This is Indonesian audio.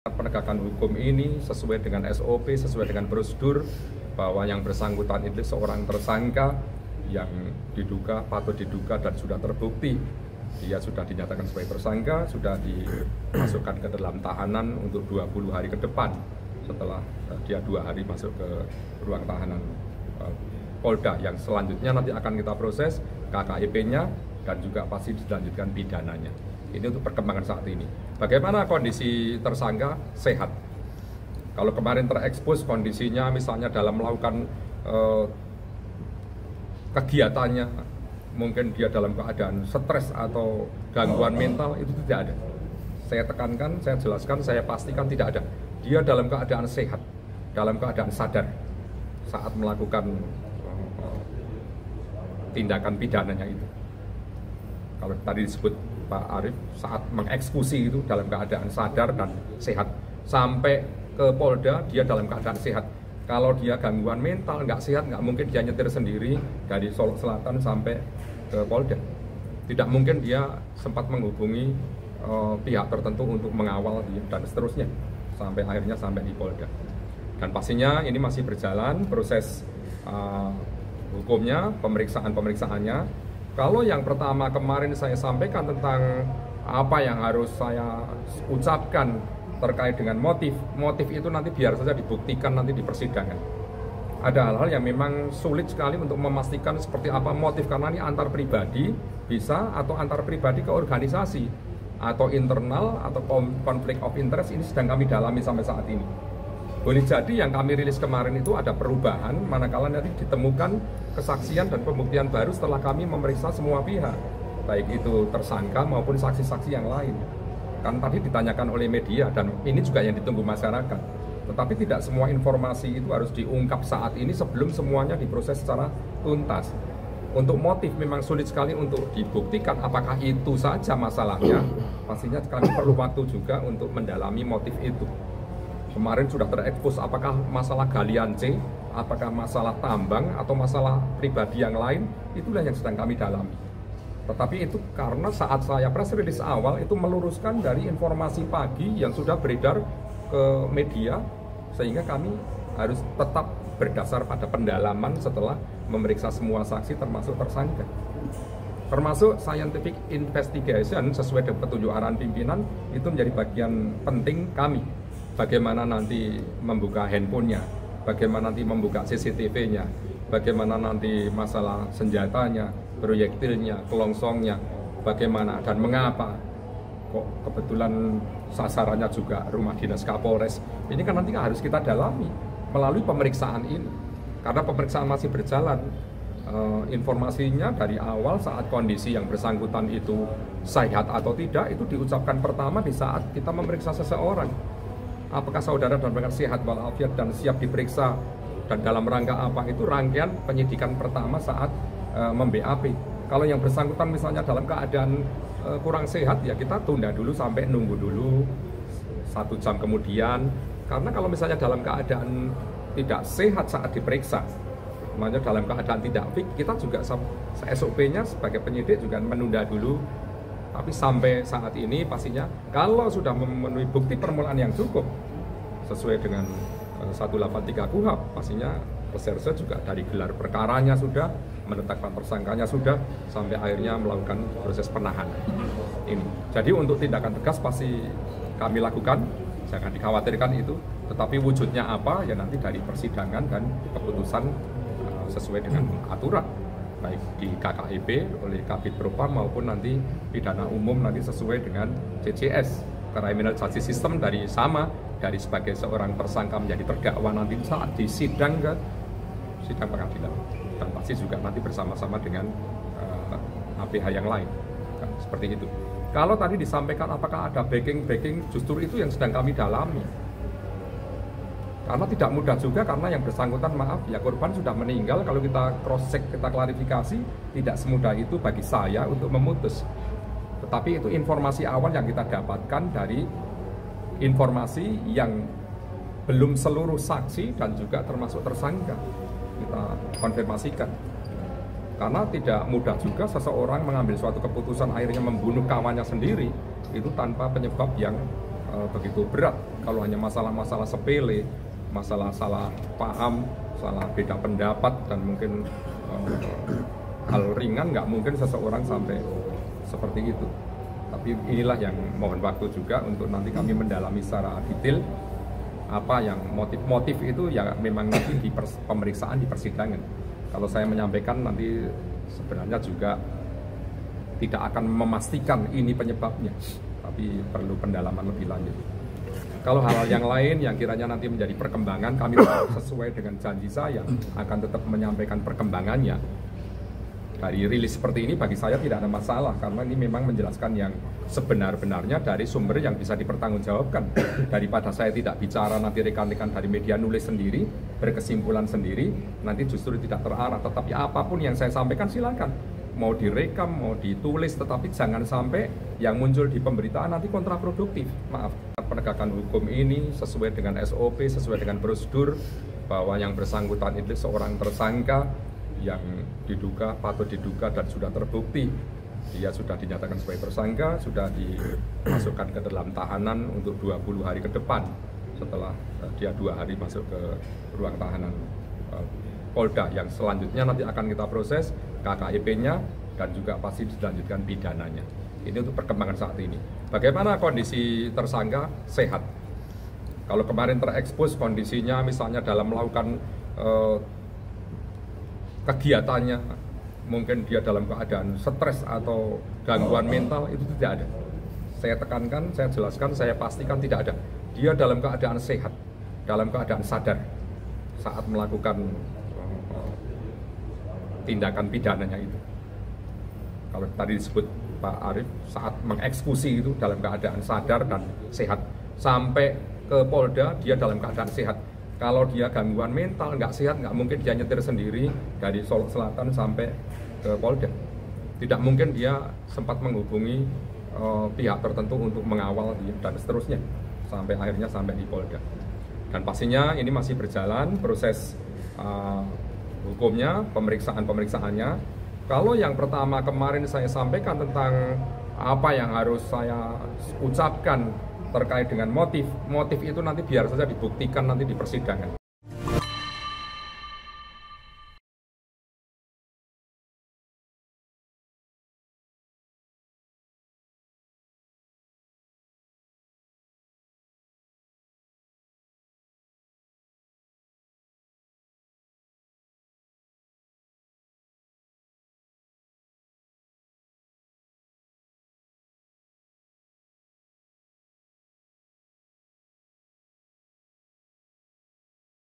Penegakan hukum ini sesuai dengan SOP, sesuai dengan prosedur, bahwa yang bersangkutan itu seorang tersangka yang diduga, patut diduga dan sudah terbukti dia sudah dinyatakan sebagai tersangka, sudah dimasukkan ke dalam tahanan untuk 20 hari ke depan setelah dia 2 hari masuk ke ruang tahanan Polda, yang selanjutnya nanti akan kita proses KKIP-nya dan juga pasti dilanjutkan pidananya. Ini untuk perkembangan saat ini. Bagaimana kondisi tersangka? Sehat. Kalau kemarin terekspos kondisinya misalnya dalam melakukan kegiatannya, mungkin dia dalam keadaan stres atau gangguan mental, itu tidak ada. Saya tekankan, saya jelaskan, saya pastikan tidak ada. Dia dalam keadaan sehat, dalam keadaan sadar saat melakukan tindakan pidananya itu. Kalau tadi disebut Pak Arief, saat mengeksekusi itu dalam keadaan sadar dan sehat. Sampai ke Polda dia dalam keadaan sehat. Kalau dia gangguan mental, nggak sehat, nggak mungkin dia nyetir sendiri dari Solo Selatan sampai ke Polda. Tidak mungkin dia sempat menghubungi pihak tertentu untuk mengawal dia dan seterusnya sampai akhirnya sampai di Polda. Dan pastinya ini masih berjalan proses hukumnya, pemeriksaannya. Kalau yang pertama kemarin saya sampaikan tentang apa yang harus saya ucapkan terkait dengan motif itu nanti biar saja dibuktikan nanti di persidangan. Ada hal-hal yang memang sulit sekali untuk memastikan seperti apa motif, karena ini antar pribadi bisa, atau antar pribadi ke organisasi, atau internal, atau konflik of interest. Ini sedang kami dalami sampai saat ini. Boleh jadi yang kami rilis kemarin itu ada perubahan manakala nanti ditemukan kesaksian dan pembuktian baru setelah kami memeriksa semua pihak, baik itu tersangka maupun saksi-saksi yang lain. Kan tadi ditanyakan oleh media dan ini juga yang ditunggu masyarakat. Tetapi tidak semua informasi itu harus diungkap saat ini sebelum semuanya diproses secara tuntas. Untuk motif memang sulit sekali untuk dibuktikan apakah itu saja masalahnya. Pastinya kami perlu waktu juga untuk mendalami motif itu. Kemarin sudah terekspos apakah masalah galian C, apakah masalah tambang, atau masalah pribadi yang lain, itulah yang sedang kami dalami. Tetapi itu karena saat saya press release awal itu meluruskan dari informasi pagi yang sudah beredar ke media, sehingga kami harus tetap berdasar pada pendalaman setelah memeriksa semua saksi termasuk tersangka. Termasuk scientific investigation sesuai dengan petunjuk arahan pimpinan, itu menjadi bagian penting kami. Bagaimana nanti membuka handphonenya, bagaimana nanti membuka CCTV-nya, bagaimana nanti masalah senjatanya, proyektilnya, kelongsongnya, bagaimana dan mengapa kok kebetulan sasarannya juga rumah dinas Kapolres. Ini kan nanti harus kita dalami melalui pemeriksaan ini, karena pemeriksaan masih berjalan. Informasinya dari awal saat kondisi yang bersangkutan itu sehat atau tidak itu diucapkan pertama di saat kita memeriksa seseorang. Apakah saudara dan rekan sehat walafiat dan siap diperiksa, dan dalam rangka apa, itu rangkaian penyidikan pertama saat mem-BAP. Kalau yang bersangkutan misalnya dalam keadaan kurang sehat, ya kita tunda dulu sampai nunggu dulu 1 jam kemudian. Karena kalau misalnya dalam keadaan tidak sehat saat diperiksa, makanya dalam keadaan tidak fit, kita juga SOP-nya sebagai penyidik juga menunda dulu. Tapi sampai saat ini pastinya kalau sudah memenuhi bukti permulaan yang cukup sesuai dengan 183 KUHP, pastinya reserse juga dari gelar perkaranya sudah, menetapkan tersangkanya sudah, sampai akhirnya melakukan proses penahanan ini. Jadi untuk tindakan tegas pasti kami lakukan, jangan dikhawatirkan itu. Tetapi wujudnya apa ya nanti dari persidangan dan keputusan sesuai dengan aturan, baik di KKIP oleh Kabid Propam maupun nanti pidana umum nanti sesuai dengan CJS, Criminal Justice System, dari sebagai seorang tersangka menjadi terdakwa nanti saat di sidang pengadilan, dan pasti juga nanti bersama-sama dengan APH yang lain, kan, seperti itu. Kalau tadi disampaikan apakah ada backing, justru itu yang sedang kami dalami. Karena tidak mudah juga, karena yang bersangkutan, maaf ya, korban sudah meninggal. Kalau kita cross check, kita klarifikasi, tidak semudah itu bagi saya untuk memutus. Tetapi itu informasi awal yang kita dapatkan dari informasi yang belum seluruh saksi dan juga termasuk tersangka kita konfirmasikan. Karena tidak mudah juga seseorang mengambil suatu keputusan akhirnya membunuh kawannya sendiri, itu tanpa penyebab yang begitu berat. Kalau hanya masalah-masalah sepele, masalah salah paham, salah beda pendapat, dan mungkin hal ringan, nggak mungkin seseorang sampai seperti itu. Tapi inilah yang mohon waktu juga untuk nanti kami mendalami secara detail apa yang motif itu ya memang nanti di pemeriksaan di persidangan. Kalau saya menyampaikan nanti sebenarnya juga tidak akan memastikan ini penyebabnya, tapi perlu pendalaman lebih lanjut. Kalau hal-hal yang lain yang kiranya nanti menjadi perkembangan, kami sesuai dengan janji saya akan tetap menyampaikan perkembangannya. Dari rilis seperti ini bagi saya tidak ada masalah, karena ini memang menjelaskan yang sebenar-benarnya dari sumber yang bisa dipertanggungjawabkan. Daripada saya tidak bicara, nanti rekan-rekan dari media nulis sendiri, berkesimpulan sendiri, nanti justru tidak terarah. Tetapi apapun yang saya sampaikan silakan, mau direkam, mau ditulis, tetapi jangan sampai yang muncul di pemberitaan nanti kontraproduktif. Maaf, penegakan hukum ini sesuai dengan SOP, sesuai dengan prosedur, bahwa yang bersangkutan itu seorang tersangka yang diduga, patut diduga dan sudah terbukti dia sudah dinyatakan sebagai tersangka, sudah dimasukkan ke dalam tahanan untuk 20 hari ke depan setelah dia 2 hari masuk ke ruang tahanan Polda, yang selanjutnya nanti akan kita proses KKIP-nya dan juga pasti dilanjutkan pidananya. Ini untuk perkembangan saat ini. Bagaimana kondisi tersangka? Sehat. Kalau kemarin terekspos kondisinya misalnya dalam melakukan kegiatannya, mungkin dia dalam keadaan stres atau gangguan mental, itu tidak ada. Saya tekankan, saya jelaskan, saya pastikan tidak ada. Dia dalam keadaan sehat, dalam keadaan sadar saat melakukan tindakan pidananya itu. Kalau tadi disebut Pak Arief, saat mengeksekusi itu dalam keadaan sadar dan sehat. Sampai ke Polda dia dalam keadaan sehat. Kalau dia gangguan mental, nggak sehat, nggak mungkin dia nyetir sendiri dari Solo Selatan sampai ke Polda. Tidak mungkin dia sempat menghubungi pihak tertentu untuk mengawal dia dan seterusnya sampai akhirnya sampai di Polda. Dan pastinya ini masih berjalan proses hukumnya, pemeriksaannya. Kalau yang pertama kemarin saya sampaikan tentang apa yang harus saya ucapkan terkait dengan motif itu nanti biar saja dibuktikan nanti di persidangan.